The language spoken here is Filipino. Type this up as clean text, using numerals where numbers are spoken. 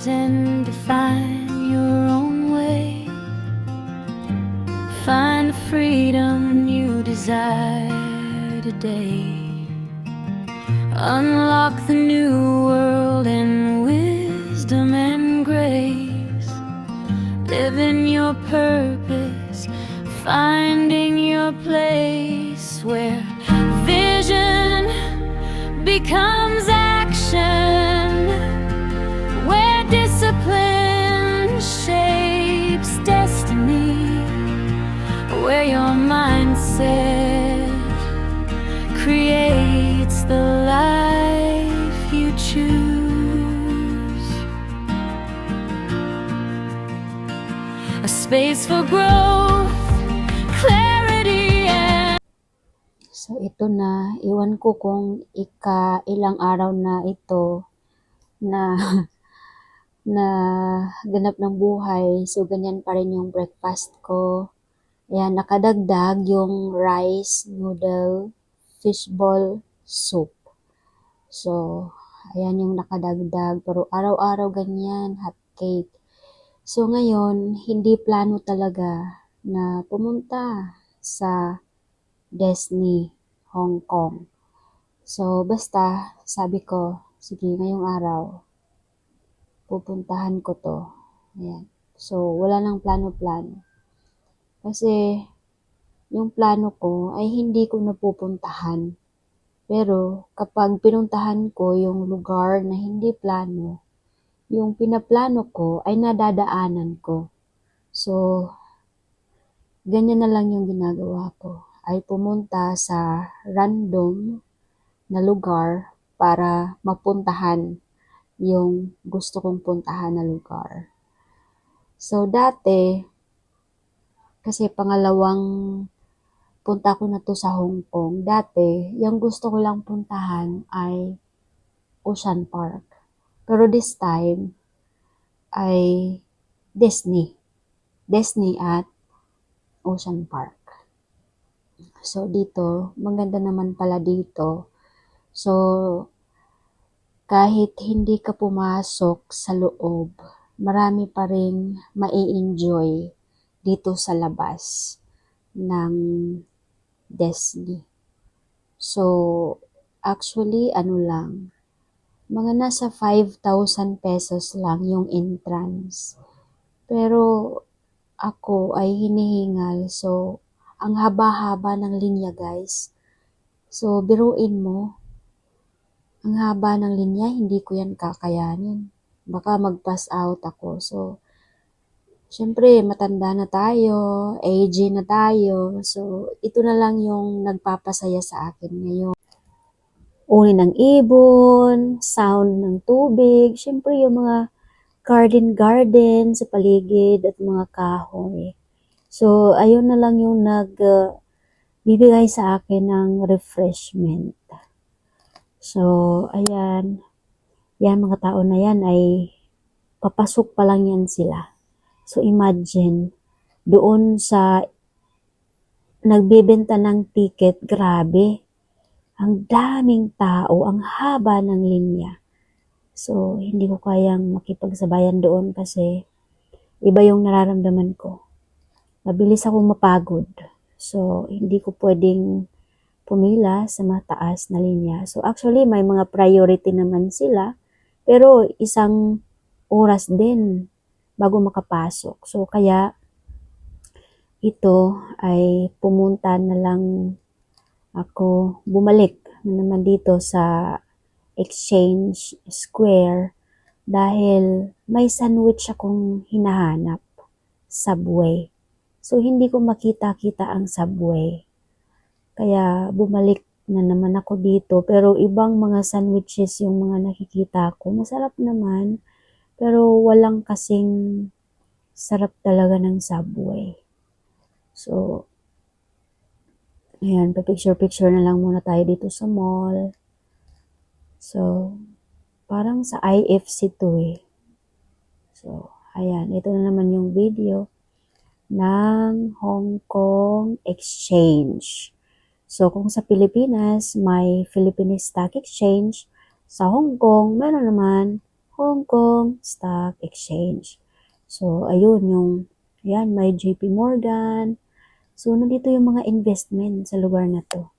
lives and define your own way. Find the freedom you desire today. Unlock the new world in wisdom and grace. Live in your purpose, finding your place where vision becomes action, where discipline shapes destiny, where your mindset creates the life you choose. A space for growth, clarity, and So ito na, iwan ko kung ilang araw na ito na na ganap ng buhay. So ganyan pa rin yung breakfast ko. Ayan, nakadagdag yung rice, noodle, fishball soup. So, ayan yung nakadagdag. Pero araw-araw ganyan, hot cake. So ngayon, hindi plano talaga na pumunta sa Disney, Hong Kong. So, basta, sabi ko, sige, ngayong araw, pupuntahan ko to. Ayan. So, wala nang plano-plano. Kasi, yung plano ko ay hindi ko napupuntahan. Pero, kapag pinuntahan ko yung lugar na hindi plano, yung pinaplano ko ay nadadaanan ko. So, ganyan na lang yung ginagawa ko. Ay pumunta sa random na lugar para mapuntahan yung gusto kong puntahan na lugar. So, dati, kasi pangalawang punta ko na to sa Hong Kong. Dati, yung gusto ko lang puntahan ay Ocean Park. Pero this time, ay Disney. Disney at Ocean Park. So, dito, maganda naman pala dito. So, kahit hindi ka pumasok sa loob, marami pa rin mai-enjoy dito sa labas ng Disney. So, actually, ano lang, mga nasa 5,000 pesos lang yung entrance. Pero, ako ay hinihingal. So, ang haba-haba ng linya, guys. So, biruin mo, ang haba ng linya, hindi ko yan kakayanin. Baka mag-pass out ako. So, syempre, matanda na tayo, age na tayo. So, ito na lang yung nagpapasaya sa akin ngayon. Uri ng ibon, sound ng tubig, syempre yung mga garden sa paligid at mga kahoy. So, ayun na lang yung bibigay sa akin ng refreshment. So, ayan. Yan, mga tao na yan ay papasok pa lang yan sila. So, imagine, doon sa nagbebenta ng ticket, grabe. Ang daming tao, ang haba ng linya. So, hindi ko kayang makipagsabayan doon kasi iba yung nararamdaman ko. Mabilis akong mapagod. So, hindi ko pwedeng pumila sa mataas na linya. So, actually, may mga priority naman sila. Pero, isang oras din bago makapasok. So, kaya, ito ay pumunta na lang ako, bumalik na naman dito sa Exchange Square dahil may sandwich akong hinahanap. Subway. So, hindi ko makita-kita ang Subway. Kaya, bumalik na naman ako dito. Pero, ibang mga sandwiches yung mga nakikita ko. Masarap naman. Pero, walang kasing sarap talaga ng Subway. So, ayan, pa-picture-picture na lang muna tayo dito sa mall. So, parang sa IFC to eh. So, ayan, ito na naman yung video ng Hong Kong Exchange. So, kung sa Pilipinas, may Philippine Stock Exchange. Sa Hong Kong, meron naman Hong Kong Stock Exchange. So, ayun yan, may JP Morgan. So, nandito yung mga investment sa lugar na to.